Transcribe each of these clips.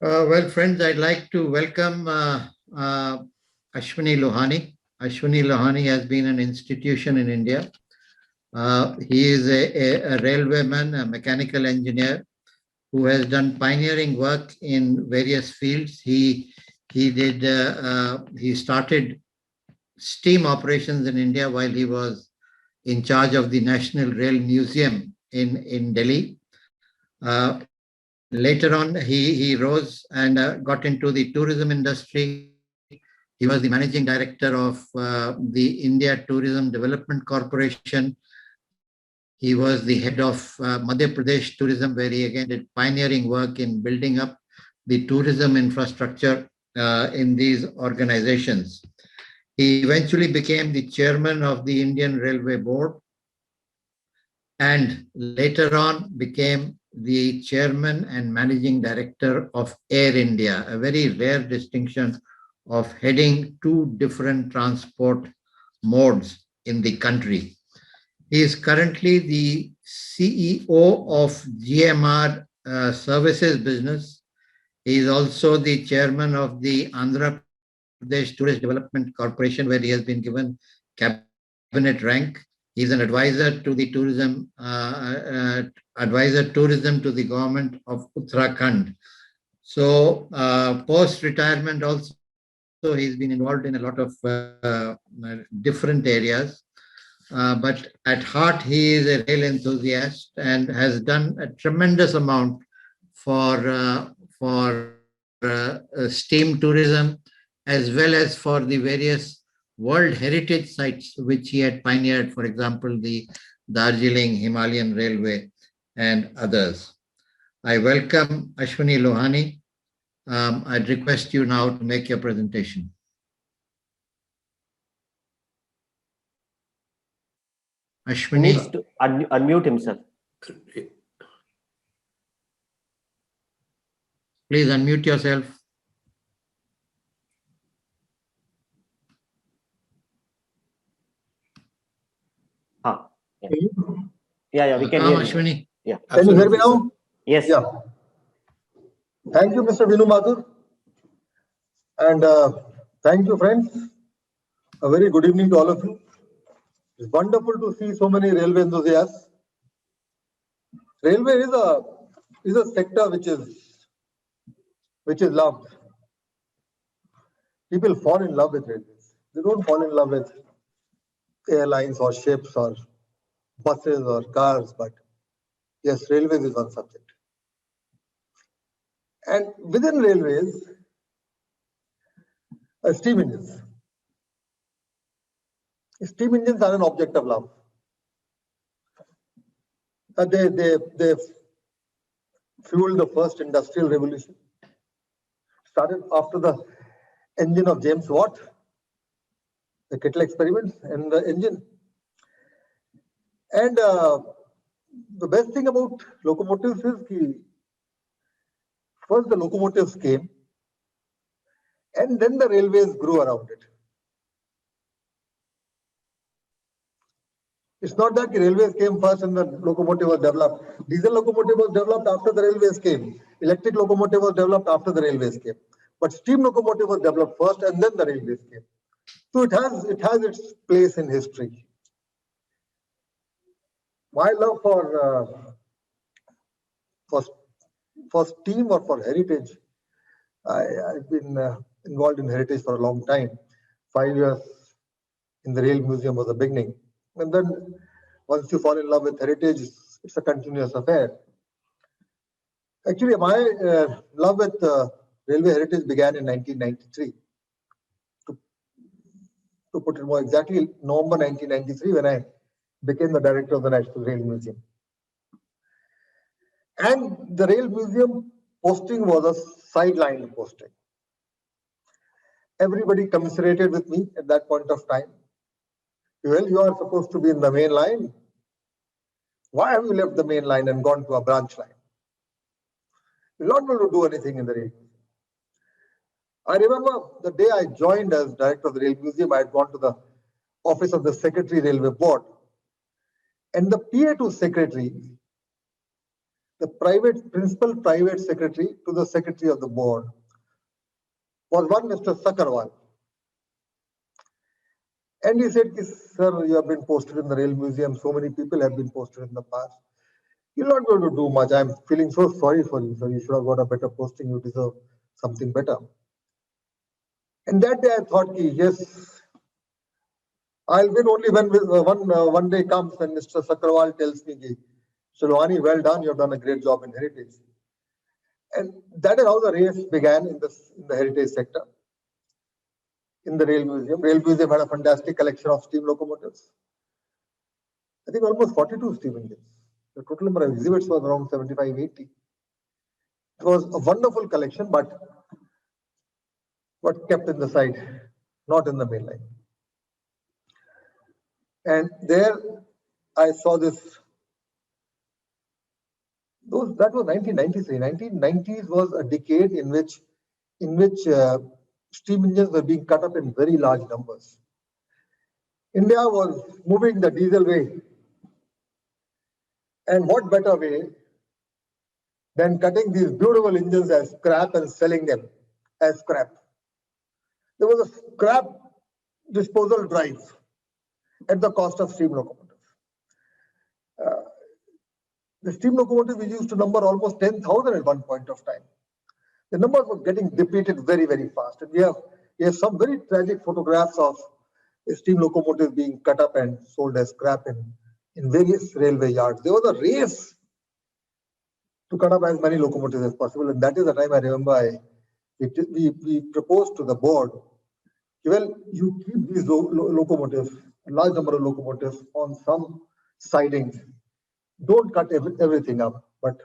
Well, friends, I'd like to welcome Ashwini Lohani. Ashwini Lohani has been an institution in India. He is a railwayman, a mechanical engineer who has done pioneering work in various fields. He started steam operations in India while he was in charge of the National Rail Museum in Delhi. Later on, he rose and got into the tourism industry. He was the managing director of the India Tourism Development Corporation. He was the head of Madhya Pradesh Tourism, where he again did pioneering work in building up the tourism infrastructure in these organizations. He eventually became the chairman of the Indian Railway Board and later on became the chairman and managing director of Air India, a very rare distinction of heading two different transport modes in the country. He is currently the CEO of GMR Services Business. He is also the chairman of the Andhra Pradesh Tourist Development Corporation, where he has been given cabinet rank. He is an advisor to the tourism to the government of Uttarakhand. So post-retirement also, he's been involved in a lot of different areas. But at heart, he is a rail enthusiast and has done a tremendous amount for steam tourism, as well as for the various World Heritage sites which he had pioneered, for example, the Darjeeling Himalayan Railway and others. I welcome Ashwini Lohani. I'd request you now to make your presentation. Ashwini needs to unmute himself. Please unmute yourself. Yeah, we can hear you. Ashwini. Yeah. Can you hear me now? Yes. Yeah. Thank you, Mr. Vinu Mathur. And thank you, friends. A very good evening to all of you. It's wonderful to see so many railway enthusiasts. Railway is a sector which is loved. People fall in love with railways. They don't fall in love with airlines or ships or buses or cars, but yes, railways is one subject. And within railways, steam engines. Steam engines are an object of love. They fueled the first industrial revolution. Started after the engine of James Watt, the kettle experiments and the engine. And the best thing about locomotives is that first the locomotives came, and then the railways grew around it. It's not that the railways came first and the locomotive was developed. Diesel locomotive was developed after the railways came. Electric locomotive was developed after the railways came. But steam locomotive was developed first and then the railways came. So it has its place in history. My love for steam or for heritage, I've been involved in heritage for a long time. 5 years in the Rail Museum was the beginning. And then once you fall in love with heritage, it's a continuous affair. Actually, my love with railway heritage began in 1993. To put it more exactly, November 1993, when I became the director of the National Rail Museum. And the Rail Museum posting was a sideline posting. Everybody commiserated with me at that point of time. Well, you are supposed to be in the main line. Why have you left the main line and gone to a branch line? You're not going to do anything in the Rail Museum. I remember the day I joined as director of the Rail Museum, I had gone to the office of the Secretary Railway Board. And the PA2 secretary the principal private secretary to the secretary of the board was one Mr. Sakarwal. And he said, sir, you have been posted in the Rail Museum. So many people have been posted in the past. You're not going to do much. I'm feeling so sorry for you, sir. You should have got a better posting. You deserve something better. And that day I thought, yes, I'll win only when one day comes when Mr. Sakarwal tells me, Shilwani, well done. You have done a great job in heritage. And that is how the race began in the heritage sector. In the Rail Museum. Rail Museum had a fantastic collection of steam locomotives. I think almost 42 steam engines. The total number of exhibits was around 75, 80. It was a wonderful collection, but kept in the side, not in the main line. And there I saw this. That was 1993. 1990s was a decade in which steam engines were being cut up in very large numbers. India was moving the diesel way. And what better way than cutting these beautiful engines as scrap and selling them as scrap? There was a scrap disposal drive at the cost of steam locomotives. The steam locomotives we used to number almost 10,000 at one point of time. The numbers were getting depleted very, very fast. And we have some very tragic photographs of steam locomotives being cut up and sold as scrap in various railway yards. There was a race to cut up as many locomotives as possible. And that is the time I remember we proposed to the board, well, you keep these locomotives, a large number of locomotives on some sidings. Don't cut everything up, but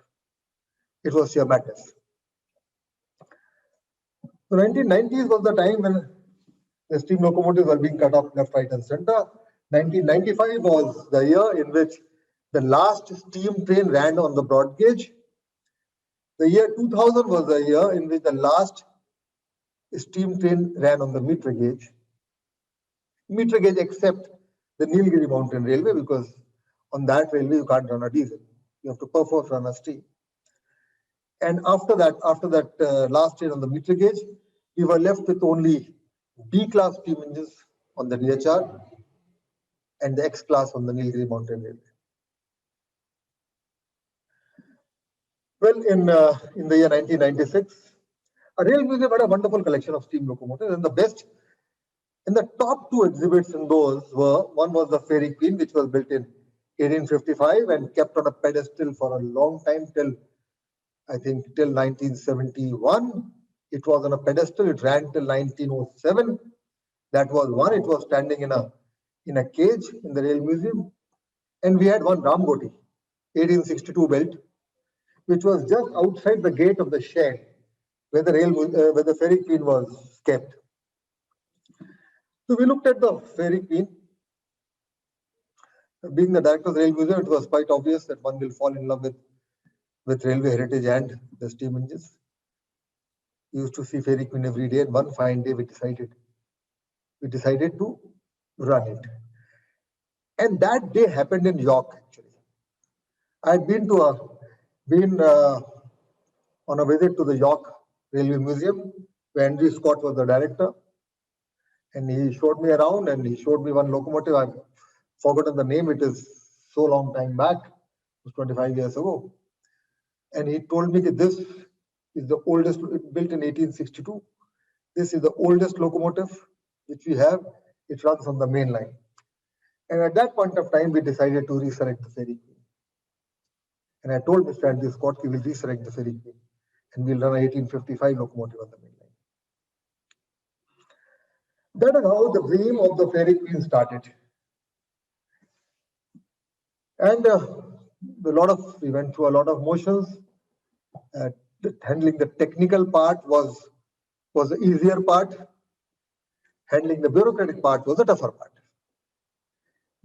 it was sheer madness. The 1990s was the time when the steam locomotives were being cut off left, right, and center. 1995 was the year in which the last steam train ran on the broad gauge. The year 2000 was the year in which the last steam train ran on the meter gauge. Meter gauge except the Nilgiri Mountain Railway, because on that railway you can't run a diesel. You have to perforce run a steam. And after that last train on the meter gauge, we were left with only B-class steam engines on the DHR and the X-class on the Nilgiri Mountain Railway. Well, in the year 1996, a Rail Museum had a wonderful collection of steam locomotives, and the top two exhibits in those were, one was the Fairy Queen, which was built in 1855 and kept on a pedestal for a long time till 1971. It was on a pedestal. It ran till 1907. That was one. It was standing in a cage in the Rail Museum. And we had one Ramgoti, 1862 built, which was just outside the gate of the shed where the Fairy Queen was kept. So we looked at the Fairy Queen. Being the director of the Rail Museum, it was quite obvious that one will fall in love with railway heritage and the steam engines. We used to see Fairy Queen every day, and one fine day we decided to run it. And that day happened in York, actually. I had been on a visit to the York Railway Museum, where Andrew Scott was the director. And he showed me around, and he showed me one locomotive. I've forgotten the name. It is so long time back. It was 25 years ago. And he told me that this is the oldest, built in 1862. This is the oldest locomotive which we have. It runs on the main line. And at that point of time, we decided to resurrect the Fairy Queen. And I told Mr. Andrew Scott, we will resurrect the Fairy Queen and we'll run a 1855 locomotive on the main line. That is how the dream of the Fairy Queen started. And we went through a lot of motions. Handling the technical part was the easier part. Handling the bureaucratic part was the tougher part.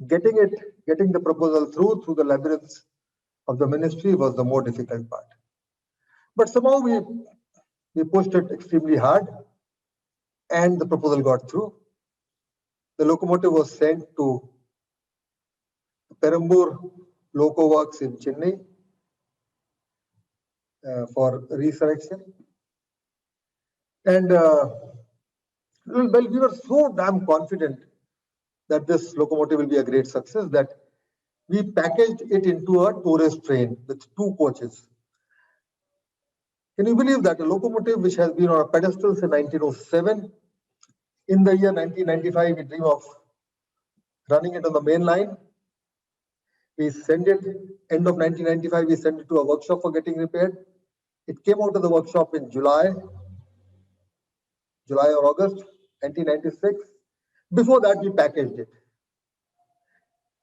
Getting the proposal through the labyrinths of the ministry was the more difficult part. But somehow we pushed it extremely hard, and the proposal got through. The locomotive was sent to Perambur Loco Works in Chennai. for reselection. And well, we were so damn confident that this locomotive will be a great success that we packaged it into a tourist train with 2 coaches. Can you believe that a locomotive which has been on a pedestal since 1907, in the year 1995, we dream of running it on the main line. We send it, end of 1995, we sent it to a workshop for getting repaired. It came out of the workshop in July or August 1996. Before that, we packaged it.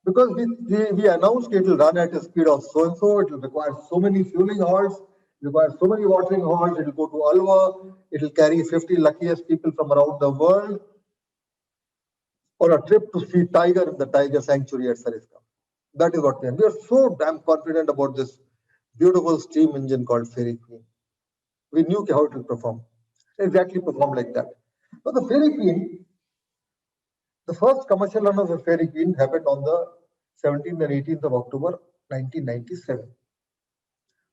Because we announced it will run at a speed of so and so, it will require so many fueling halts, require so many watering halts, it will go to Alwar, it will carry 50 luckiest people from around the world on a trip to see tiger in the tiger sanctuary at Sariska. That is what we are. We are so damn confident about this beautiful steam engine called Fairy Queen. We knew how it will perform. Exactly perform like that. So the Fairy Queen, the first commercial run of the Fairy Queen happened on the 17th and 18th of October 1997.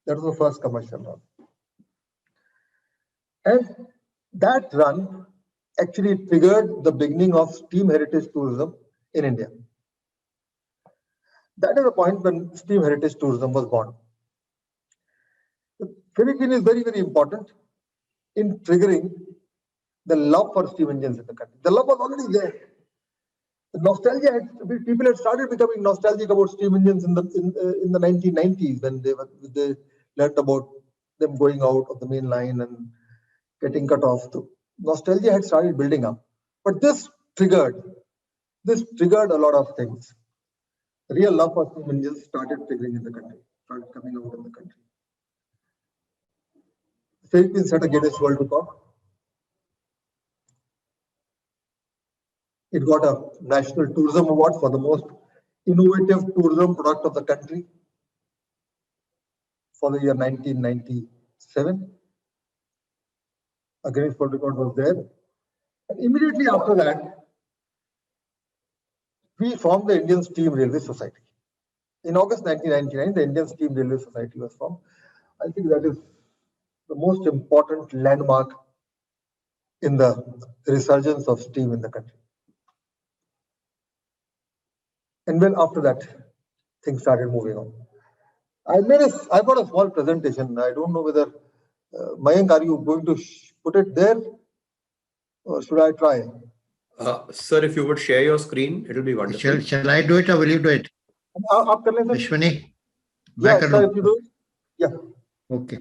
That was the first commercial run. And that run actually triggered the beginning of steam heritage tourism in India. That is the point when steam heritage tourism was born. The Fairy Queen is very, very important in triggering the love for steam engines in the country. The love was already there. The nostalgia people had started becoming nostalgic about steam engines in the 1990s when they learned about them going out of the main line and getting cut off. The nostalgia had started building up, but this triggered a lot of things. The real love for steam engines started triggering in the country, started coming out in the country. Fairy Queen set a Guinness World Record. It got a National Tourism Award for the most innovative tourism product of the country for the year 1997. A Guinness World Record was there. And immediately after that, we formed the Indian Steam Railway Society. In August 1999, the Indian Steam Railway Society was formed. I think that is the most important landmark in the resurgence of steam in the country. And then after that, things started moving on. I've got a small presentation. I don't know whether, Mayank, are you going to put it there? Or should I try? Sir, if you would share your screen, it will be wonderful. Shall I do it or will you do it? Ashwini? Yeah, sir, if you do it. Yeah. Okay.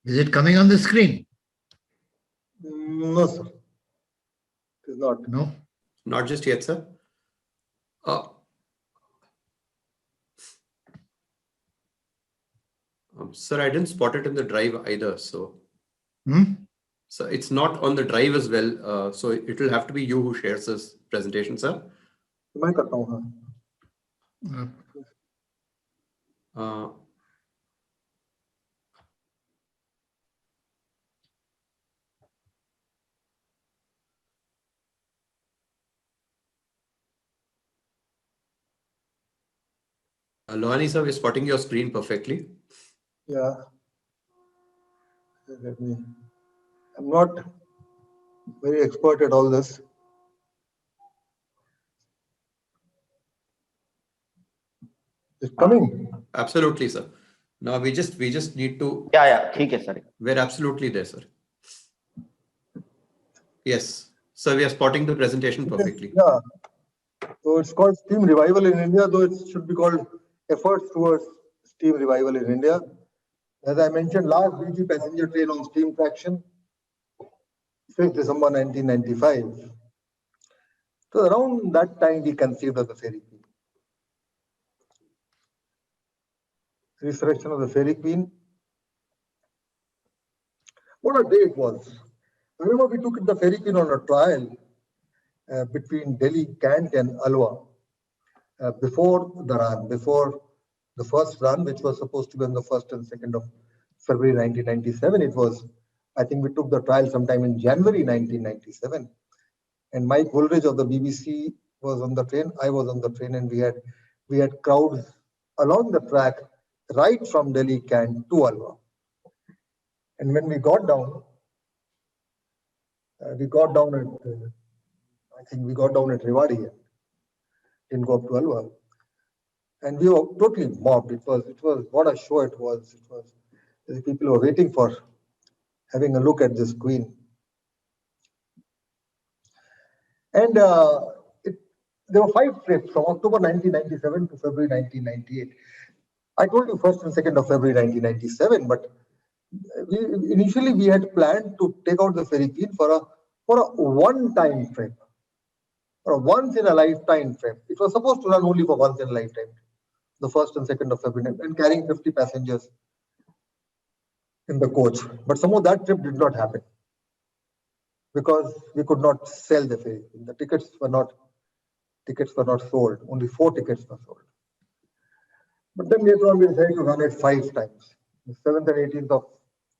Is it coming on the screen? No, sir. It is not. No? Not just yet, sir. Sir, I didn't spot it in the drive either. So, so it's not on the drive as well. So it will have to be you who shares this presentation, sir. मैं करता हूँ, हाँ. Lohani sir, we're spotting your screen perfectly. Yeah. Let me. I'm not very expert at all this. It's coming. Absolutely, sir. Now we just need to. Yeah. ठीक है, sir. We're absolutely there, sir. Yes, sir. We are spotting the presentation perfectly. Yeah. So it's called Steam Revival in India, though it should be called Efforts Towards Steam Revival in India. As I mentioned, last BG passenger train on steam traction, 5th December 1995. So around that time, we conceived of the Fairy Queen. Resurrection of the Fairy Queen. What a day it was. Remember, we took the Fairy Queen on a trial between Delhi, Kant and Alwa before the first run, which was supposed to be on the 1st and 2nd of February 1997. It was, I think we took the trial sometime in January 1997. And Mike Woolridge of the BBC was on the train. I was on the train, and we had crowds along the track right from Delhi, Kant to Alwa. And when we got down at, I think we got down at Rewari, didn't go up to Alwa. And we were totally mobbed. It was what a show it was. The people were waiting for having a look at this queen. And there were 5 trips from October 1997 to February 1998. I told you 1st and 2nd of February 1997, but initially we had planned to take out the Fairy Queen for a one-time trip, for a once-in-a-lifetime trip. It was supposed to run only for once in a lifetime, the 1st and 2nd of February, and carrying 50 passengers in the coach. But somehow that trip did not happen because we could not sell the Fairy Queen. The tickets were not sold. Only 4 tickets were sold. But then later on we decided to run it 5 times. The 7th and 18th of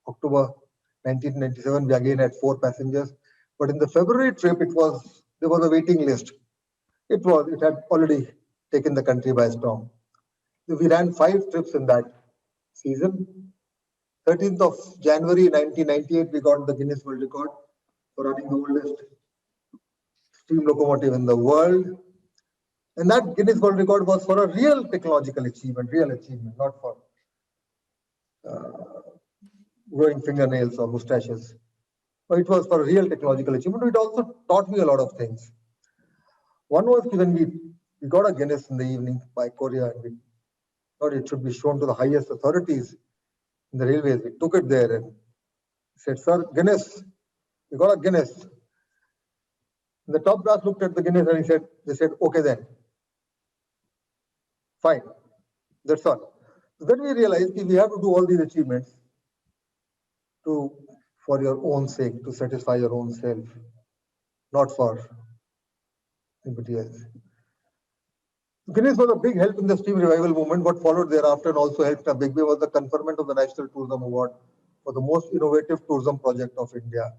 October 1997, we again had 4 passengers. But in the February trip, there was a waiting list. It had already taken the country by storm. So we ran 5 trips in that season. 13th of January 1998, we got the Guinness World Record for running the oldest steam locomotive in the world. And that Guinness World Record was for a real technological achievement, not for growing fingernails or mustaches. But it was for a real technological achievement. It also taught me a lot of things. One was when we got a Guinness in the evening by Korea, and we thought it should be shown to the highest authorities in the railways. We took it there and said, "Sir, Guinness, we got a Guinness." And the top brass looked at the Guinness and they said, "Okay then. Fine." That's all. So then we realized we have to do all these achievements for your own sake, to satisfy your own self, not for anybody else. Guinness was a big help in the steam revival movement. What followed thereafter and also helped a big way was the conferment of the National Tourism Award for the most innovative tourism project of India.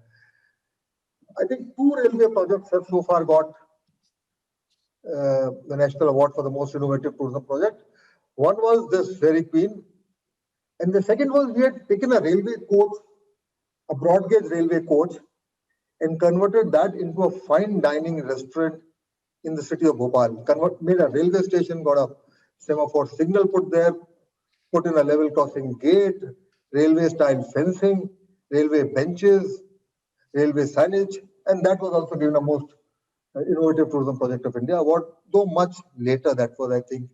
I think 2 railway projects have so far got the National Award for the most innovative tourism project. One was this Fairy Queen, and the second was we had taken a railway coach, a broad gauge railway coach, and converted that into a fine dining restaurant in the city of Bhopal. Made a railway station, got a semaphore signal put there, put in a level crossing gate, railway style fencing, railway benches, railway signage, and that was also given a most innovative tourism project of India award, though much later. That was, I think,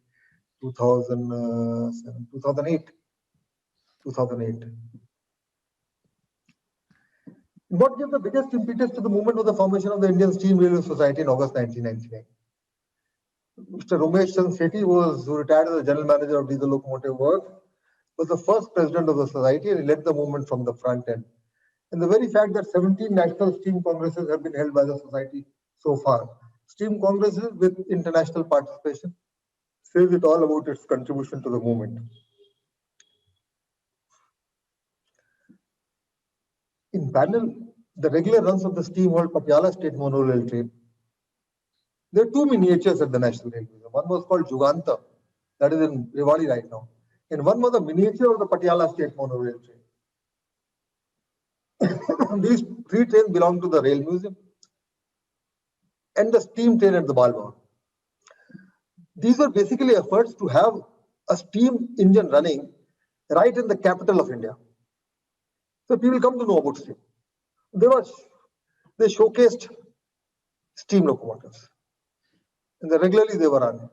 2008. What gave the biggest impetus to the movement was the formation of the Indian Steam Railway Society in August 1999. Mr. Ramesh Chandra Sethi, who retired as the general manager of diesel locomotive works, was the first president of the society, and he led the movement from the front end. And the very fact that 17 national steam congresses have been held by the society so far, steam congresses with international participation, says it all about its contribution to the movement. In parallel, the regular runs of the steam-hauled Patiala State Monorail train. There are two miniatures at the National Railway. One was called Juganta, that is in Rewari right now, and one was a miniature of the Patiala State Monorail train. These three trains belong to the Rail Museum and the steam train at the Balwa. These were basically efforts to have a steam engine running right in the capital of India. So people come to know about steam. They showcased steam locomotives, and regularly they were run.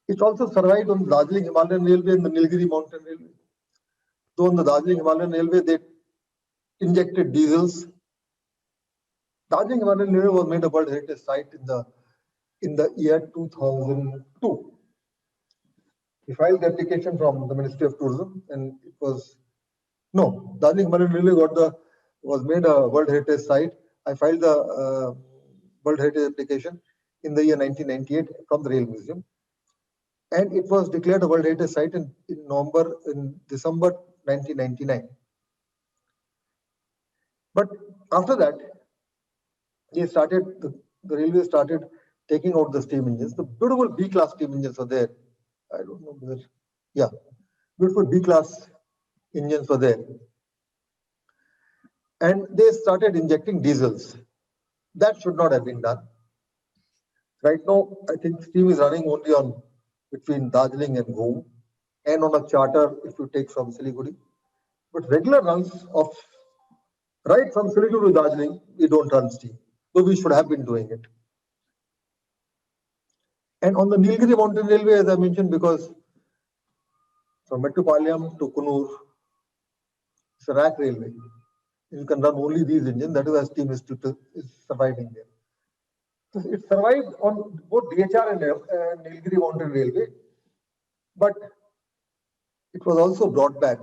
It also survived on the Darjeeling Himalayan Railway and the Nilgiri Mountain Railway. So on the Darjeeling Himalayan Railway, they injected diesels. Darjeeling Himalayan Railway was made a World Heritage Site in the year 2002. We filed the application from the Ministry of Tourism, and it was Darjeeling Himalayan Railway was made a World Heritage Site. I filed the World Heritage application in the year 1998 from the Rail Museum, and it was declared a World Heritage Site in December 1999. But after that, the railway started taking out the steam engines. The beautiful B-class steam engines were there. I don't know whether, beautiful B-class engines were there. And they started injecting diesels. That should not have been done. Right now, I think steam is running only between Darjeeling and Ghoom, and on a charter if you take from Siliguri. But regular runs right from Siliguri to Darjeeling, we don't run steam. So we should have been doing it. And on the Nilgiri Mountain Railway, as I mentioned, because from Mettupalayam to Kunur, it's a rack railway. You can run only these engines. That is why steam is surviving there. So it survived on both DHR and Nilgiri Mountain Railway, but it was also brought back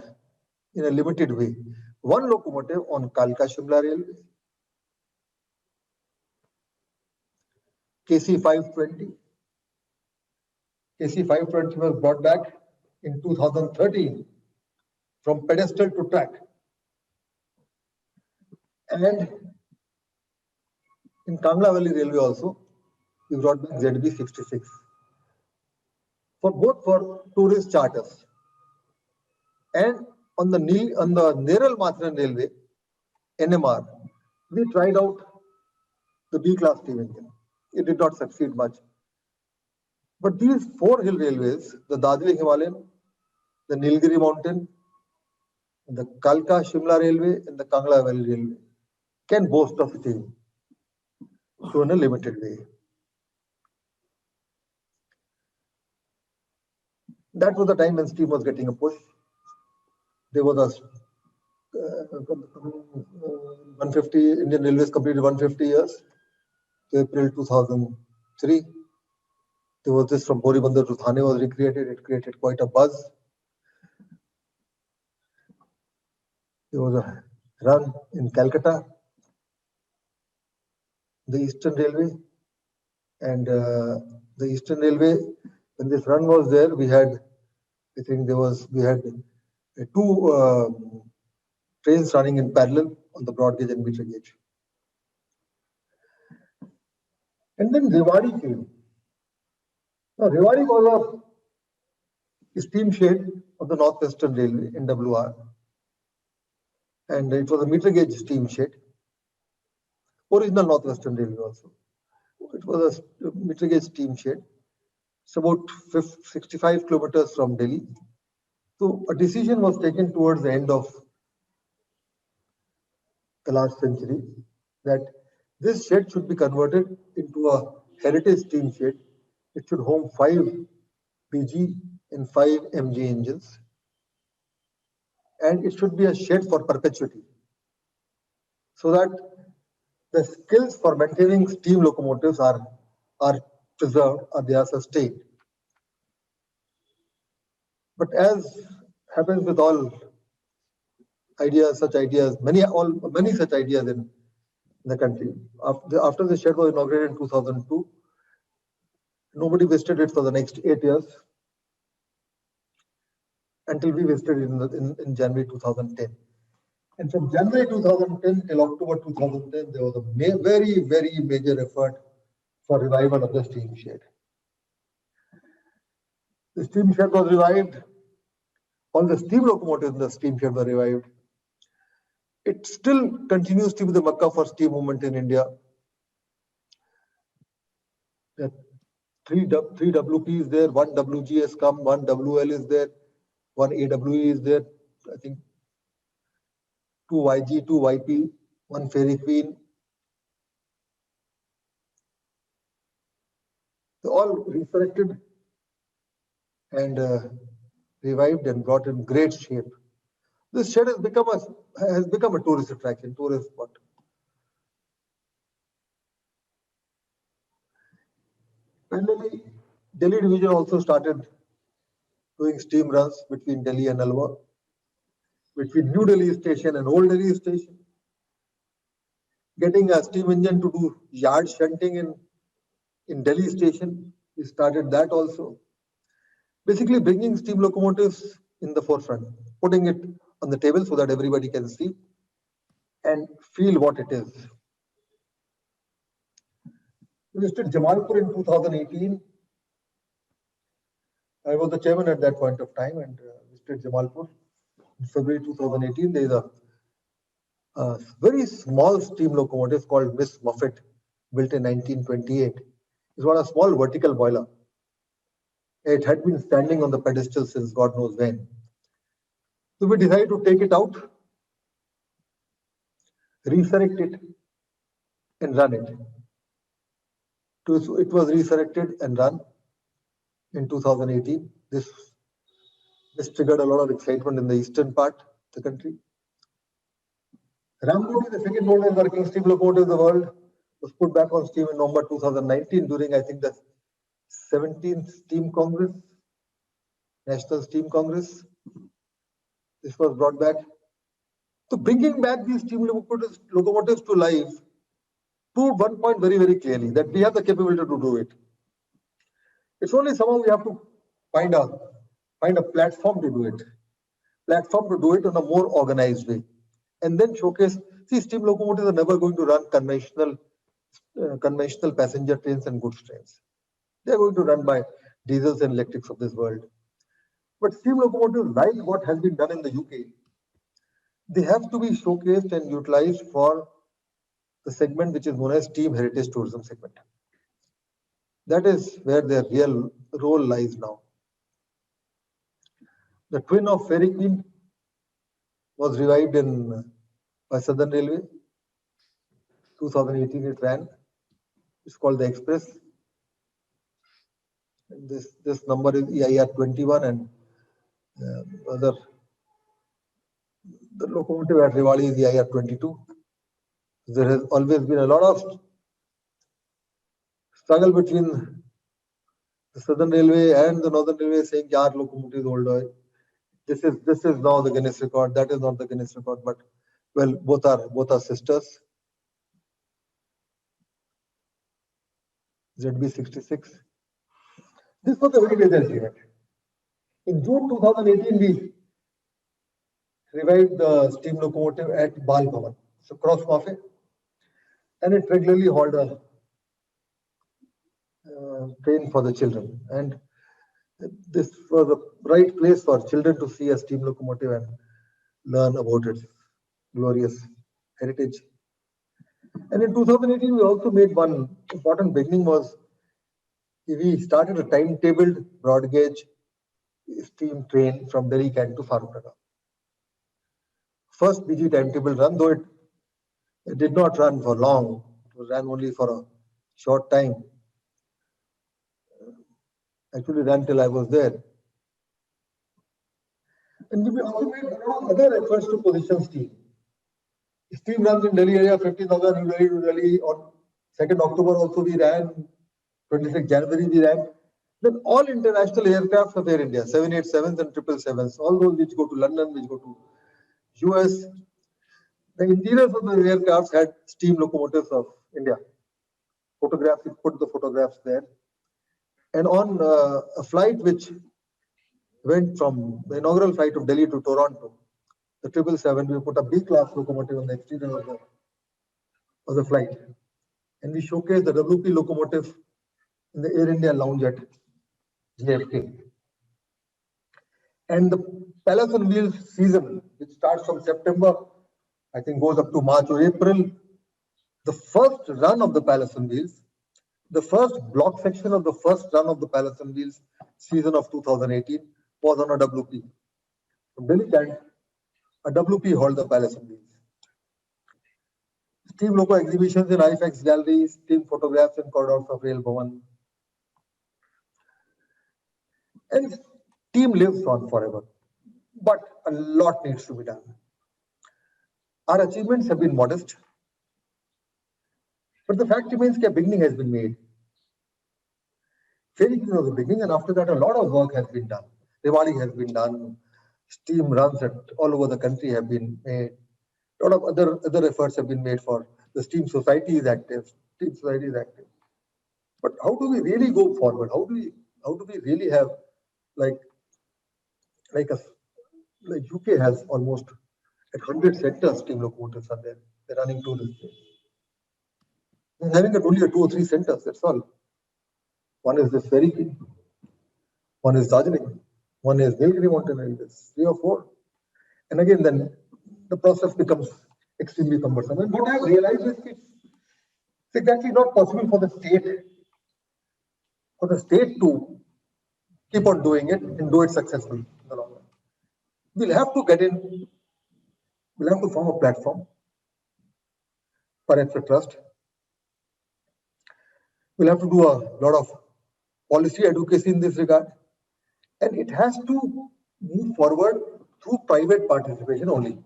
in a limited way. One locomotive on Kalka Shimla Railway, KC 520. KC 520 was brought back in 2013 from pedestal to track. And in Kangla Valley Railway also, we brought back ZB 66 for tourist charters. And on the Neral Matharan Railway, NMR, we tried out the B-class steam engine. It did not succeed much. But these four hill railways, the Darjeeling Himalayan, the Nilgiri Mountain, the Kalka Shimla Railway, and the Kangla Valley Railway, can boast of steam, so in a limited way. That was the time when steam was getting a push. There was a 150, Indian Railways completed 150 years, April 2003. There was this from Boribandar to Thane was recreated. It created quite a buzz. There was a run in Calcutta, the Eastern Railway, and the Eastern Railway. When this run was there, we had two trains running in parallel on the broad gauge and meter gauge. And then Rewari came. Now, Rewari was a steamshed of the Northwestern Railway, NWR. And it was a meter gauge steamshed, original Northwestern Railway also. It was a meter gauge steamshed. It's about 65 kilometers from Delhi. So a decision was taken towards the end of the last century that this shed should be converted into a heritage steamshed. It should home 5 PG and 5 MG engines. and it should be a shed for perpetuity, so that the skills for maintaining steam locomotives are preserved or they are sustained. But as happens with all ideas, such ideas, many such ideas in the country, after the shed was inaugurated in 2002, nobody visited it for the next 8 years until we visited it in January 2010. And from January 2010 till October 2010, there was a very, very major effort for revival of the steam shed. The steam shed was revived. All the steam locomotives in the steam shed were revived. It still continues to be the Mecca for steam movement in India. There are three WP is there, one WG has come, one WL is there, one AWE is there, I think 2 YG, 2 YP, one Fairy Queen. They all resurrected and revived and brought in great shape. This shed has become a tourist attraction, tourist spot. Finally, Delhi division also started doing steam runs between Delhi and Alwar, between New Delhi station and Old Delhi station, getting a steam engine to do yard shunting in Delhi station. We started that also. Basically bringing steam locomotives in the forefront, putting it on the table so that everybody can see and feel what it is. We visited Jamalpur in 2018. I was the chairman at that point of time and visited Jamalpur in February 2018. There is a very small steam locomotive called Miss Muffet, built in 1928. It's got a small vertical boiler. It had been standing on the pedestal since God knows when. So we decided to take it out, resurrect it, and run it. It was resurrected and run in 2018. This triggered a lot of excitement in the eastern part of the country. Ramkoti, the second oldest working steam locomotive in the world, was put back on steam in November 2019 during, I think, the 17th Steam Congress, National Steam Congress. This was brought back. So bringing back these steam locomotives to life proved one point very, very clearly, that we have the capability to do it. It's only somehow we have to find a platform to do it. Platform to do it in a more organized way. And then showcase, see, steam locomotives are never going to run conventional passenger trains and goods trains. They're going to run by diesels and electrics of this world. But steam locomotives, like what has been done in the UK, they have to be showcased and utilized for the segment which is known as steam heritage tourism segment. That is where their real role lies now. The twin of Fairy Queen was revived by Southern Railway. 2018 it ran. It's called the Express. And this number is EIR 21 and the locomotive at Rewari is EIR 22. There has always been a lot of struggle between the Southern Railway and the Northern Railway, saying our locomotive is older. This is now the Guinness record. That is not the Guinness record, but well, both are sisters. ZB66. This was a very major event. In June 2018, we revived the steam locomotive at Bal Bhavan, so Cross Mafe, and it regularly hauled a train for the children. And this was the right place for children to see a steam locomotive and learn about its glorious heritage. And in 2018, we also made one important beginning was we started a timetabled broad gauge steam train from Delhi Cant to Farrukhnagar. First BG timetable run, though it did not run for long, it ran only for a short time. Actually ran till I was there. And we also made a lot of other efforts to position steam. Steam runs in Delhi area, 50,000 New Delhi to Delhi. On 2nd October also we ran, 26th January we ran. Then all international aircraft of Air India, 787s and 777s, all those which go to London, which go to US, the interiors of the aircraft had steam locomotives of India. Photographs, we put the photographs there. And on a flight which went from the inaugural flight of Delhi to Toronto, the 777, we put a B-class locomotive on the exterior of the flight. And we showcased the WP locomotive in the Air India lounge at JFK. And the Palace on Wheels season, which starts from September, I think goes up to March or April, the first run of the Palace on Wheels, the first block section of the first run of the Palace on Wheels season of 2018 was on a WP. From Delhi Camp, a WP hauled the Palace on Wheels. Steam loco exhibitions in IFX galleries, steam photographs in corridors of Rail Bhavan. And steam lives on forever. But a lot needs to be done. Our achievements have been modest. But the fact remains that a beginning has been made. Ferry was the beginning, and after that, a lot of work has been done. Rewari has been done. Steam runs all over the country have been made. A lot of other efforts have been made for the steam society is active. Steam society is active. But how do we really go forward? How do we really have like UK has almost 100 sectors steam locomotives are there. They're running to this place. They're having only 2 or 3 centers. That's all. One is this ferry key. One is Darjeeling. One is Nilgiri Mountain Railways. 3 or 4. And again, then the process becomes extremely cumbersome. And what I have realized is it's exactly not possible for the state to keep on doing it and do it successfully in the long run. We'll have to get in, we'll have to form a platform, perhaps a trust. We'll have to do a lot of policy advocacy in this regard. And it has to move forward through private participation only.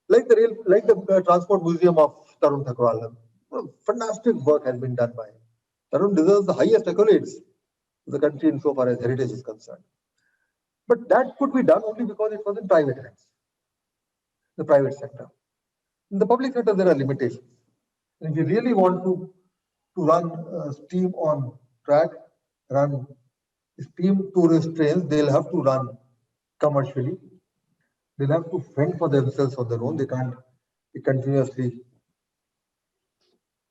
Like the Transport Museum of Tarun Thakurwal. Fantastic work has been done by him. Tarun deserves the highest accolades of the country insofar as heritage is concerned. But that could be done only because it was in private hands, the private sector. In the public sector, there are limitations. And if you really want to run steam on track, run steam tourist trains, they'll have to run commercially. They'll have to fend for themselves on their own. They can't be continuously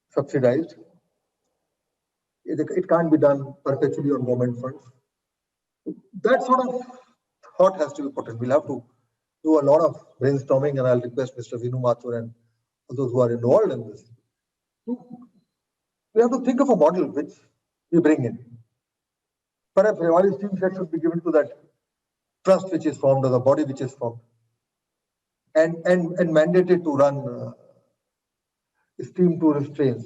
subsidized. It can't be done perpetually on government funds. That sort of thought has to be put in. We'll have to do a lot of brainstorming, and I'll request Mr. Vinu Mathur and those who are involved in this. We have to think of a model which we bring in. Perhaps Rewari steam shed should be given to that trust which is formed or the body which is formed and mandated to run steam tourist trains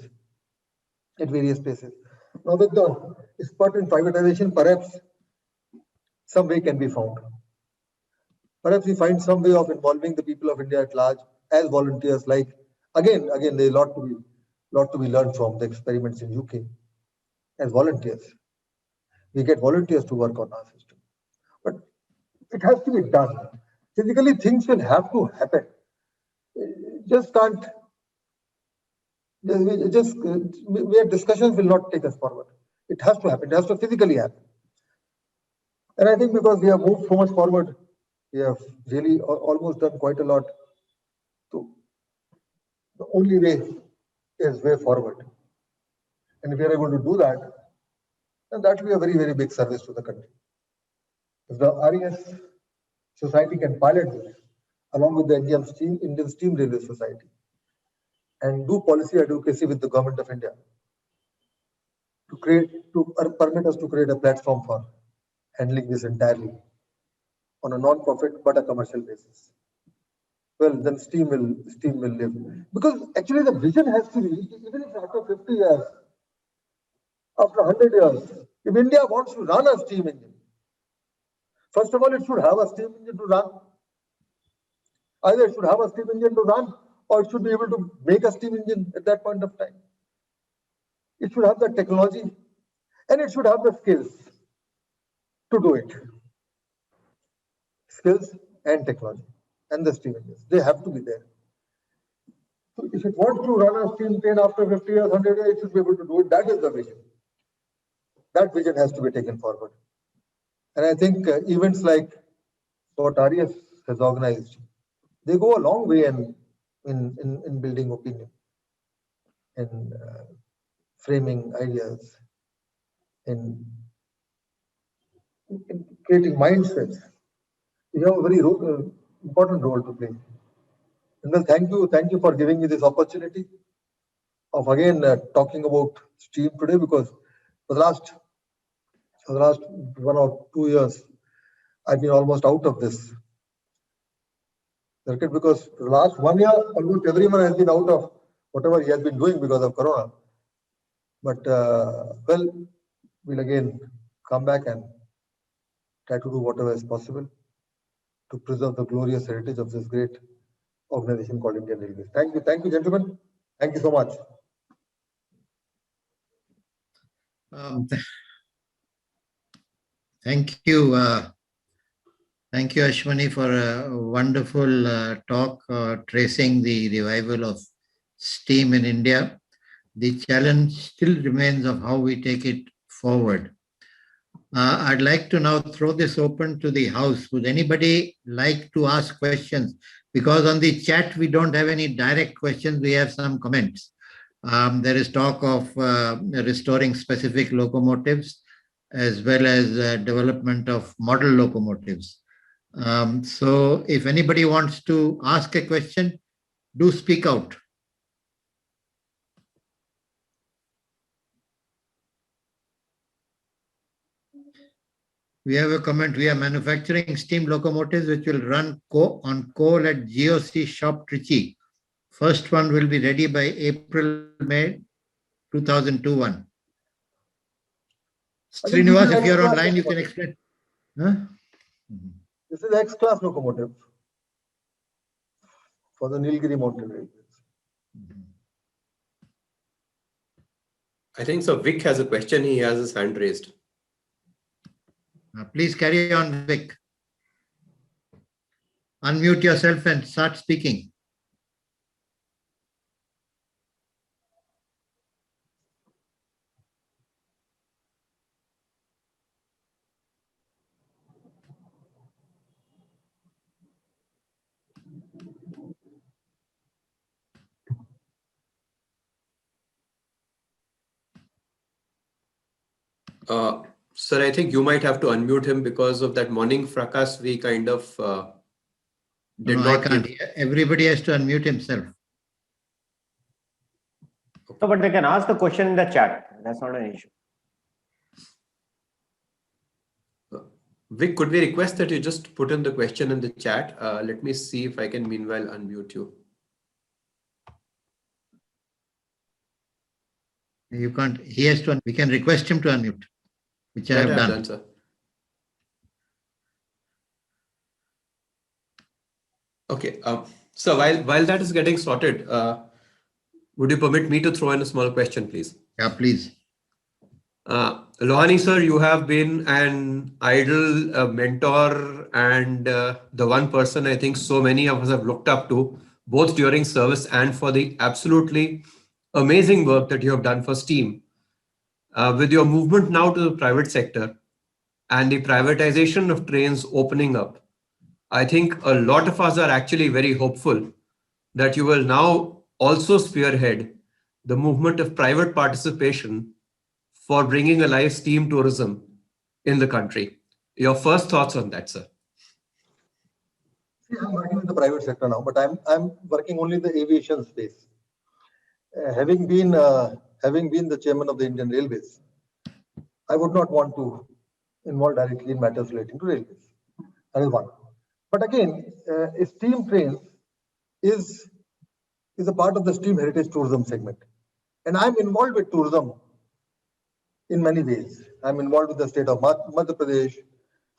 at various places. Now with the spurt in privatization, perhaps some way can be found. Perhaps we find some way of involving the people of India at large as volunteers. Like again, there's a lot to be learned from the experiments in UK as volunteers. We get volunteers to work on our system, but it has to be done. Physically, things will have to happen. Just can't. Mere discussions will not take us forward. It has to happen. It has to physically happen. And I think because we have moved so much forward, we have really almost done quite a lot. So the only way is way forward. And if we are able to do that, then that will be a very, very big service to the country. If the RES Society can pilot this along with the Indian Steam Railway Society and do policy advocacy with the government of India to permit us to create a platform for handling this entirely on a non-profit but a commercial basis. Well, then steam will live. Because actually the vision has to be, even if after 50 years, after 100 years, if India wants to run a steam engine, First of all, it should have a steam engine to run. Either it should have a steam engine to run, or it should be able to make a steam engine at that point of time. It should have the technology, and it should have the skills to do it. Skills and technology and the steam engines, they have to be there. So if it wants to run a steam train after 50 years, 100 years, it should be able to do it. That is the vision. That vision has to be taken forward. And I think events like what RAF has organized, they go a long way in building opinion and framing ideas, in creating mindsets. You have a very important role to play. And well, thank you for giving me this opportunity of again talking about steam today, because for the last 1 or 2 years, I've been almost out of this circuit, because the last 1 year, almost everyone has been out of whatever he has been doing because of Corona. But well, we'll again come back and try to do whatever is possible to preserve the glorious heritage of this great organization called Indian Railways. Thank you, gentlemen. Thank you so much. Thank you. Thank you, Ashwani, for a wonderful talk tracing the revival of steam in India. The challenge still remains of how we take it forward. I'd like to now throw this open to the House. Would anybody like to ask questions? Because on the chat, we don't have any direct questions. We have some comments. There is talk of restoring specific locomotives as well as development of model locomotives. So if anybody wants to ask a question, do speak out. We have a comment. We are manufacturing steam locomotives which will run on coal at GOC shop Trichy. First one will be ready by April-May 2021. Srinivas, if you're online, you can explain. Huh? This is X-class locomotive for the Nilgiri Mountain Railways. I think so. Vic has a question. He has his hand raised. Please carry on, Vic. Unmute yourself and start speaking. Sir, I think you might have to unmute him because of that morning fracas. We kind of did no, not. I can't. Everybody has to unmute himself. No, but they can ask the question in the chat. That's not an issue. Vic, could we request that you just put in the question in the chat? Let me see if I can meanwhile unmute you. You can't. He has to. We can request him to unmute, which I have done. Sir. Okay. So while that is getting sorted, would you permit me to throw in a small question, please? Yeah, please. Lohani sir, you have been an idol, mentor, and the one person I think so many of us have looked up to, both during service and for the absolutely amazing work that you have done for STEAM. With your movement now to the private sector and the privatization of trains opening up, I think a lot of us are actually very hopeful that you will now also spearhead the movement of private participation for bringing alive STEAM tourism in the country. Your first thoughts on that, sir? See, I'm working in the private sector now, but I'm working only in the aviation space. Having been the chairman of the Indian Railways, I would not want to involve directly in matters relating to railways. That is one. But again, steam trains is a part of the steam heritage tourism segment, and I'm involved with tourism in many ways. I'm involved with the state of Madhya Pradesh.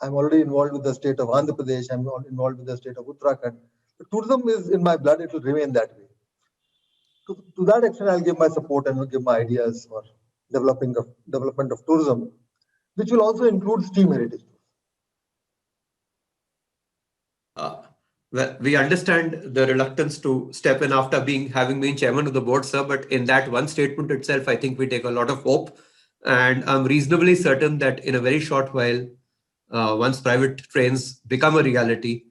I'm already involved with the state of Andhra Pradesh. I'm involved with the state of Uttarakhand. But tourism is in my blood. It will remain that way. To that extent, I'll give my support and will give my ideas for development of tourism, which will also include steam heritage. Well, we understand the reluctance to step in after having been chairman of the board, sir. But in that one statement itself, I think we take a lot of hope, and I'm reasonably certain that in a very short while, once private trains become a reality,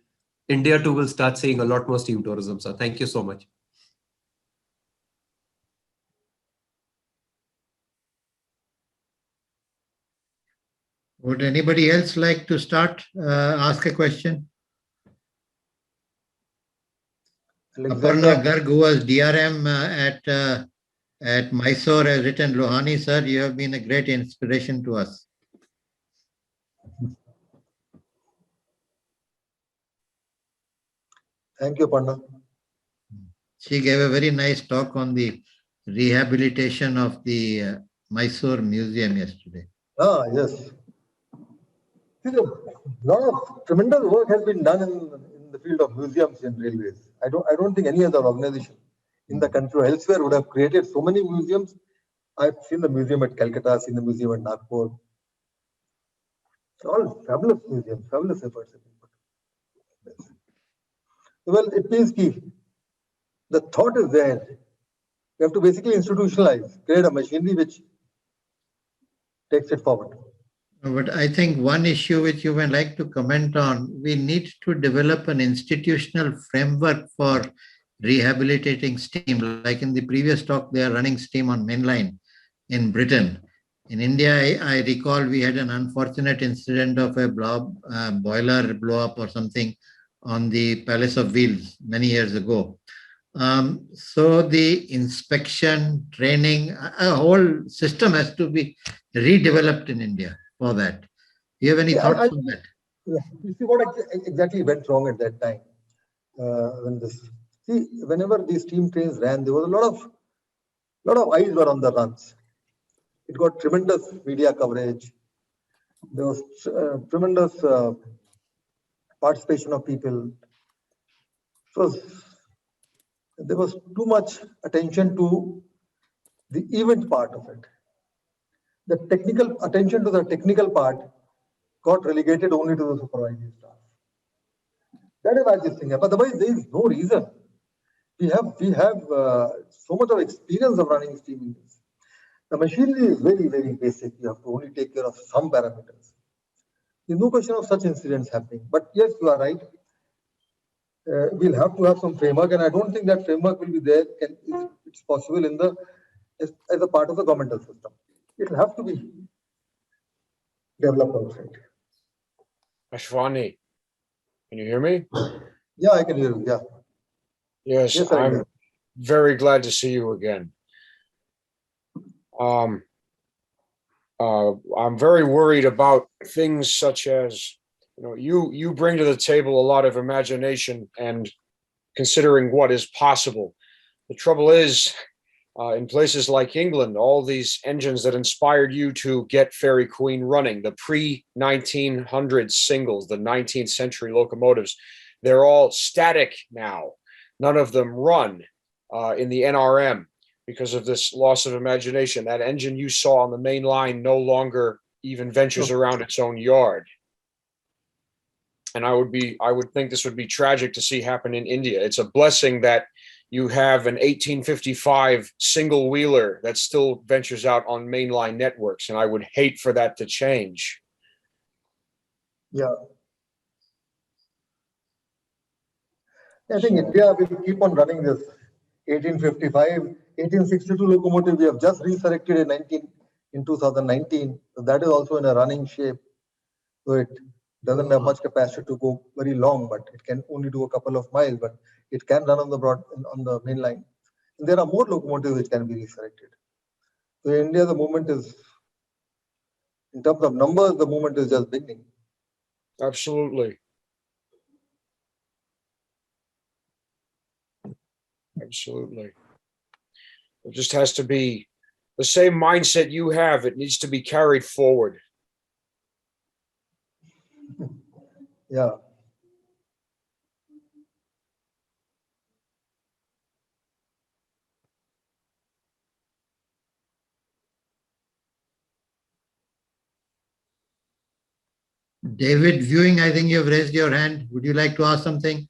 India too will start seeing a lot more steam tourism. Sir, thank you so much. Would anybody else like to ask a question? Aparna Garg, who was DRM at Mysore, has written, Lohani sir, you have been a great inspiration to us. Thank you, Panna. She gave a very nice talk on the rehabilitation of the Mysore Museum yesterday. Ah, yes. See, a lot of tremendous work has been done in the field of museums and railways. I don't think any other organization in the country or elsewhere would have created so many museums. I've seen the museum at Calcutta, seen the museum at Nagpur. All fabulous museums, fabulous efforts have been put. Yes. Well, it means the thought is there. You have to basically institutionalize, create a machinery which takes it forward. But I think one issue which you may like to comment on, we need to develop an institutional framework for rehabilitating steam. Like in the previous talk, they are running steam on mainline in Britain. In India, I recall we had an unfortunate incident of a boiler blow up or something on the Palace of Wheels many years ago. So the inspection, training, a whole system has to be redeveloped in India for that. Do you have any thoughts on that? Yeah. You see what exactly went wrong at that time whenever these steam trains ran, there was a lot of eyes were on the runs. It got tremendous media coverage. There was tremendous participation of people. So there was too much attention to the event part of it. The technical attention to the technical part got relegated only to the supervisory staff. That is why this thing happened. Otherwise, there is no reason. We have so much of experience of running steam engines. The machinery is very, very basic. You have to only take care of some parameters. There's no question of such incidents happening. But yes, you are right. We'll have to have some framework, and I don't think that framework will be there. It's possible as a part of the governmental system. It will have to be developed outside. Ashwani, can you hear me? Yeah, I can hear you. Yeah. Yes, I'm very glad to see you again. I'm very worried about things such as, you bring to the table a lot of imagination and considering what is possible. The trouble is, in places like England, all these engines that inspired you to get Fairy Queen running, the pre-1900 singles, the 19th century locomotives, they're all static now. None of them run in the NRM because of this loss of imagination. That engine you saw on the main line no longer even ventures around its own yard. And I would think this would be tragic to see happen in India. It's a blessing that you have an 1855 single wheeler that still ventures out on mainline networks. And I would hate for that to change. Yeah. I think India will keep on running this 1855, 1862 locomotive. We have just resurrected in 2019. So that is also in a running shape. So it doesn't have much capacity to go very long, but it can only do a couple of miles, but it can run on the main line. And there are more locomotives which can be resurrected. So in India, the movement is, in terms of numbers, the movement is just beginning. Absolutely. Absolutely. It just has to be the same mindset you have. It needs to be carried forward. Yeah. David, viewing, I think you've raised your hand. Would you like to ask something?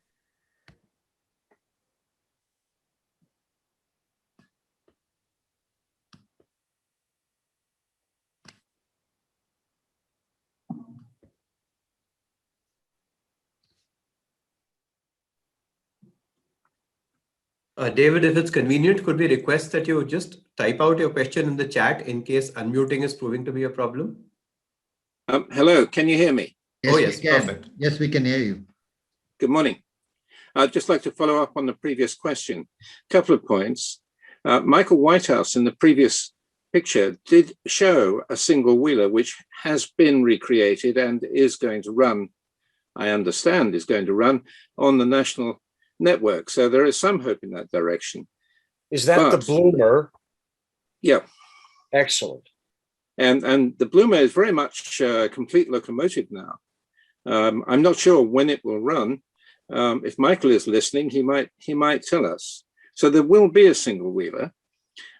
David, if it's convenient, could we request that you just type out your question in the chat in case unmuting is proving to be a problem? Hello, can you hear me? Yes, Oh, yes, we can. perfect. Yes, we can hear you. Good morning. I'd just like to follow up on the previous question. A couple of points. Michael Whitehouse in the previous picture did show a single wheeler which has been recreated and is going to run, I understand, is going to run on the national network. So there is some hope in that direction. Is that the But- Bloomer? Yeah. Excellent. And the Bloomer is very much a complete locomotive now. I'm not sure when it will run. If Michael is listening, he might tell us. So there will be a single wheeler.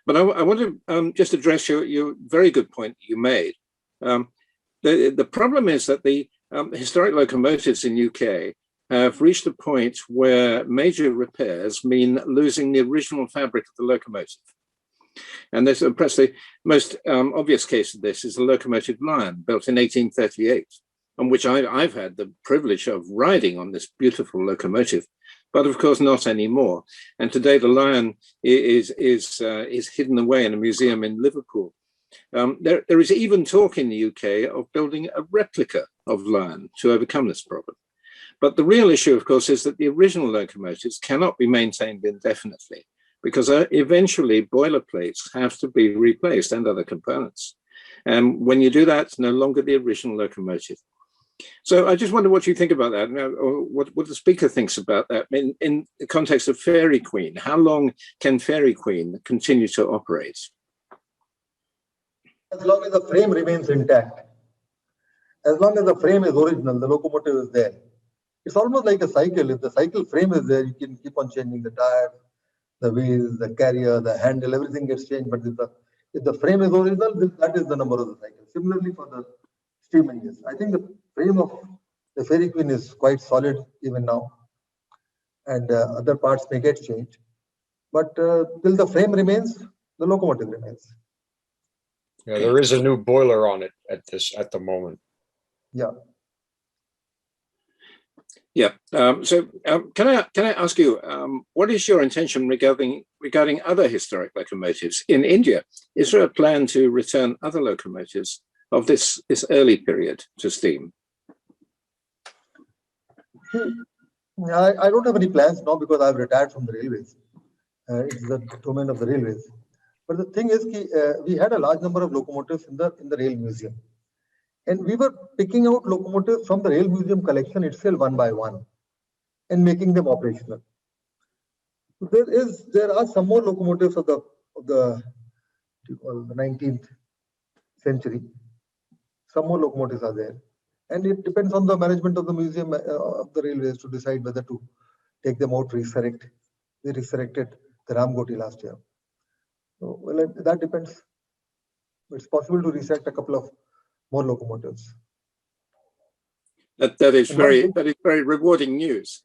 But I want to just address your very good point you made. The problem is that the historic locomotives in UK have reached a point where major repairs mean losing the original fabric of the locomotive. And there's perhaps the most obvious case of this is the locomotive Lion, built in 1838, on which I've had the privilege of riding on this beautiful locomotive, but of course not anymore. And today the Lion is hidden away in a museum in Liverpool. There is even talk in the UK of building a replica of Lion to overcome this problem. But the real issue, of course, is that the original locomotives cannot be maintained indefinitely, because eventually boiler plates have to be replaced and other components. And when you do that, it's no longer the original locomotive. So I just wonder what you think about that, or what the speaker thinks about that in the context of Fairy Queen. How long can Fairy Queen continue to operate? As long as the frame remains intact, as long as the frame is original, the locomotive is there. It's almost like a cycle. If the cycle frame is there, you can keep on changing the tires, the wheels, the carrier, the handle, everything gets changed. But if the frame is original, that is the number of the cycle. Similarly for the steam engines, I think the frame of the Fairy Queen is quite solid even now, and other parts may get changed. But till the frame remains, the locomotive remains. Yeah, there is a new boiler on it at the moment. Yeah. Yeah. Can I ask you, what is your intention regarding other historic locomotives in India? Is there a plan to return other locomotives of this early period to steam? I don't have any plans now because I've retired from the railways. It's the domain of the railways. But the thing is, we had a large number of locomotives in the rail museum, and we were picking out locomotives from the rail museum collection itself one by one, and making them operational. There are some more locomotives of the 19th century. Some more locomotives are there, and it depends on the management of the museum of the railways to decide whether to take them out, resurrect. They resurrected the Ramgoti last year. So, well, that depends. It's possible to resurrect a couple of more locomotives. That is very rewarding news.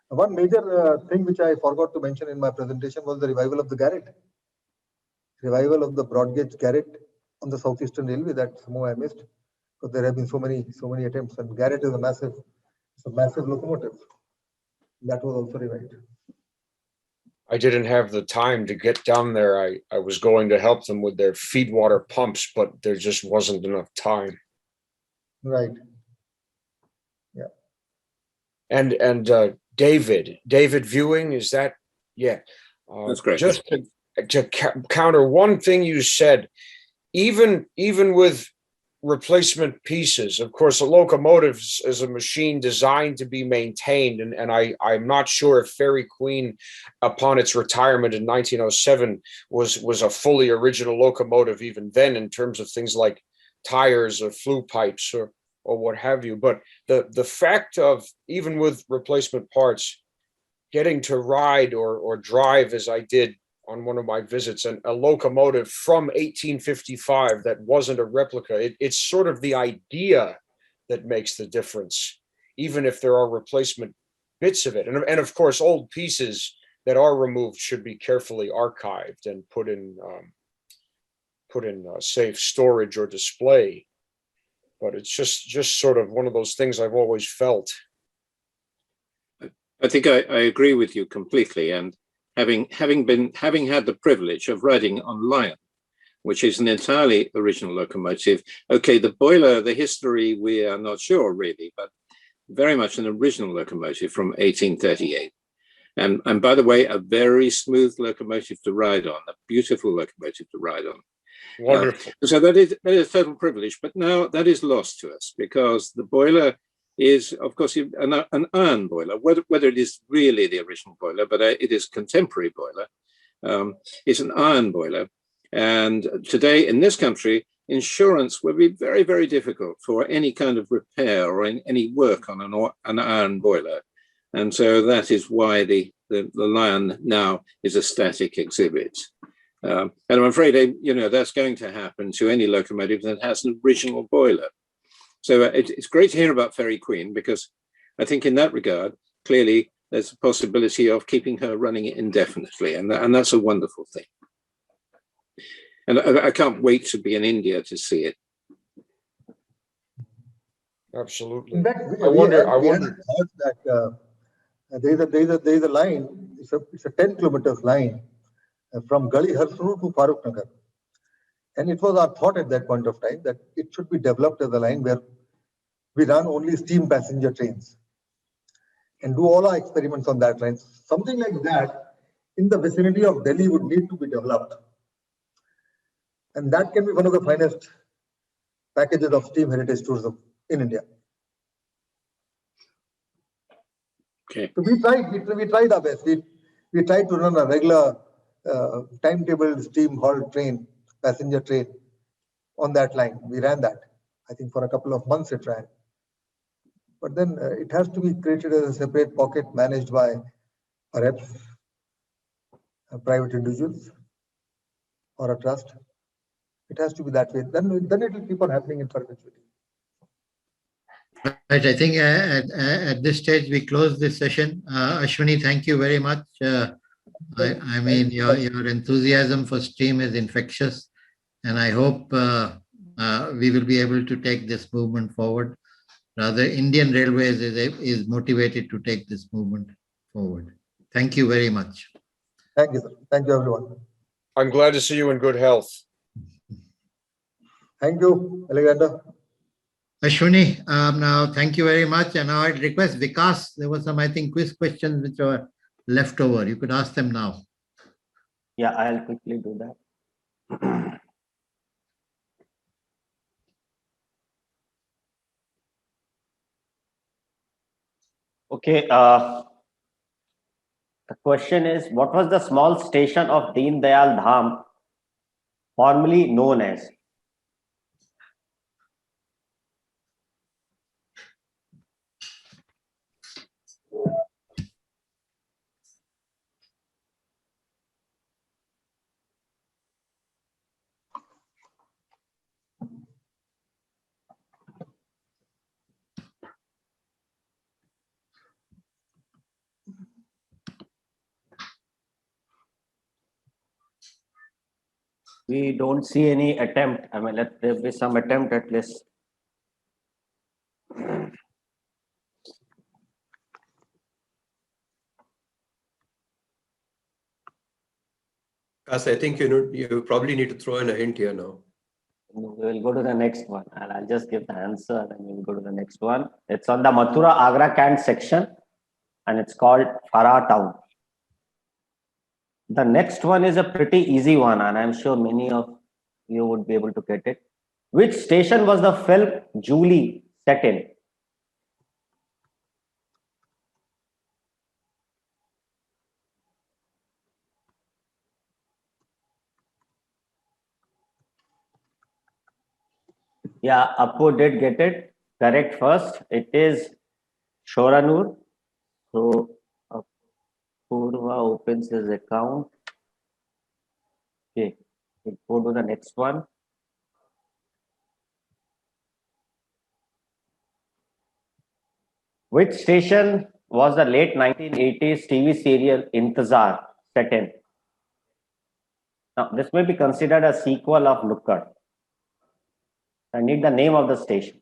One major thing which I forgot to mention in my presentation was the revival of the Garrett. Revival of the broad gauge Garrett on the Southeastern Railway, that somehow I missed, because there have been so many attempts, and Garrett is a massive locomotive. That was also revived. I didn't have the time to get down there. I was going to help them with their feed water pumps, but there just wasn't enough time. Right. Yeah. And David viewing, is that, yeah. That's great. Just to counter one thing you said, even with replacement pieces, of course, a locomotive is a machine designed to be maintained, and I'm not sure if Fairy Queen, upon its retirement in 1907, was a fully original locomotive even then, in terms of things like tires or flue pipes. Or or what have you. But the fact of, even with replacement parts, getting to ride or drive as I did on one of my visits, and a locomotive from 1855 that wasn't a replica, it's sort of the idea that makes the difference, even if there are replacement bits of it. And of course, old pieces that are removed should be carefully archived and put in safe storage or display. But it's just sort of one of those things I've always felt. I think I agree with you completely. And having had the privilege of riding on Lion, which is an entirely original locomotive. Okay, the boiler, the history, we are not sure really, but very much an original locomotive from 1838. And by the way, a very smooth locomotive to ride on, a beautiful locomotive to ride on. Wonderful. So that is a total privilege, but now that is lost to us because the boiler is, of course, an iron boiler, whether it is really the original boiler, but it is contemporary boiler. It's an iron boiler. And today in this country, insurance would be very, very difficult for any kind of repair or any work on an iron boiler. And so that is why the Lion now is a static exhibit. And I'm afraid, that's going to happen to any locomotive that has an original boiler. So it's great to hear about Fairy Queen, because I think in that regard, clearly there's a possibility of keeping her running indefinitely. And that's a wonderful thing. And I can't wait to be in India to see it. Absolutely. In fact, I wonder. we had heard that there is a line. It's a 10 kilometers line from Gali Harsuru to Faruk Nagar, and it was our thought at that point of time that it should be developed as a line where we run only steam passenger trains and do all our experiments on that line. Something like that in the vicinity of Delhi would need to be developed, and that can be one of the finest packages of steam heritage tourism in India. Okay. So we tried our best. We tried to run a regular timetable steam hauled train, passenger train on that line. We ran that. I think for a couple of months it ran. But then it has to be created as a separate pocket managed by perhaps private individuals or a trust. It has to be that way. Then it will keep on happening in perpetuity. Right. I think at this stage we close this session. Ashwini, thank you very much. I mean, your enthusiasm for steam is infectious, and I hope we will be able to take this movement forward. Rather, Indian Railways is motivated to take this movement forward. Thank you very much. Thank you, sir. Thank you, everyone. I'm glad to see you in good health. Thank you, Alexander. Ashwini, now thank you very much. And now I'd request Vikas. There were some, I think, quiz questions which were left over. You could ask them now. Yeah, I'll quickly do that. Okay. The question is, what was the small station of Deen Dayal Dham formerly known as? We don't see any attempt. I mean, let there be some attempt at least. Vikas, I think you probably need to throw in a hint here now. We will go to the next one. And I'll just give the answer and we'll go to the next one. It's on the Mathura Agra Cant section and it's called Farah Town. The next one is a pretty easy one and I'm sure many of you would be able to get it. Which station was the film Julie set in? Yeah, Appo did get it. correct first. It is Shoranur. So Purva opens his account. Okay, we'll go to the next one. Which station was the late 1980s TV serial Intezar set in? Now, this may be considered a sequel of Nukkad. I need the name of the station.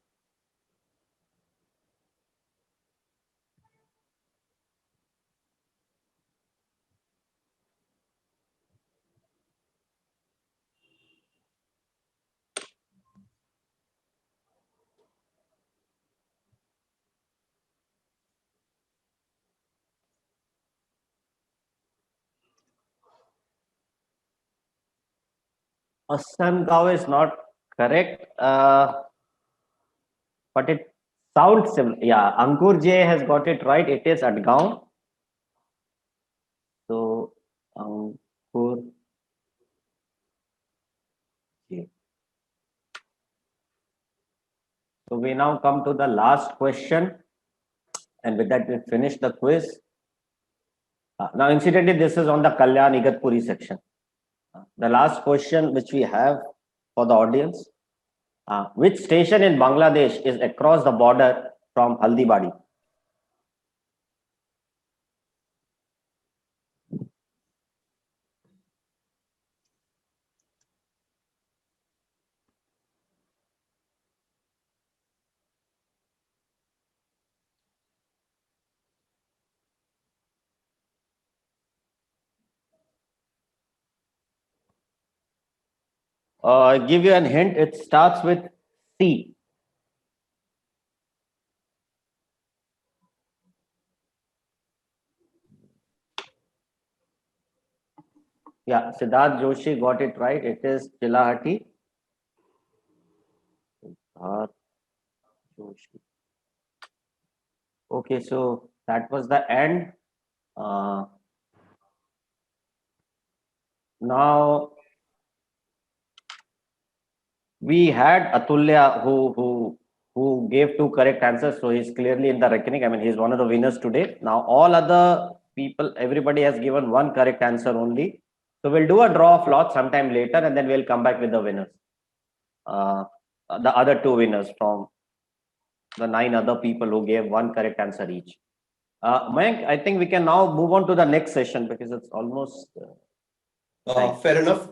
Asangao is not correct, but it sounds similar. Yeah, Ankur J has got it right. It is Adgaon. So, Ankur J. So, we now come to the last question. And with that, we finish the quiz. Now, incidentally, this is on the Kalyan Igatpuri section. The last question which we have for the audience. Which station in Bangladesh is across the border from Haldibadi? I'll give you a hint. It starts with C. Yeah, Siddharth Joshi got it right. It is Chilahati. Siddharth Joshi. Okay, so that was the end. Now we had Atulya who gave 2 correct answers, so he's clearly in the reckoning. I mean, he's one of the winners today. Now all other people, everybody has given 1 correct answer only. So we'll do a draw of lots sometime later, and then we'll come back with the winners. The other 2 winners from the 9 other people who gave 1 correct answer each. Mayank, I think we can now move on to the next session because it's almost. Fair enough.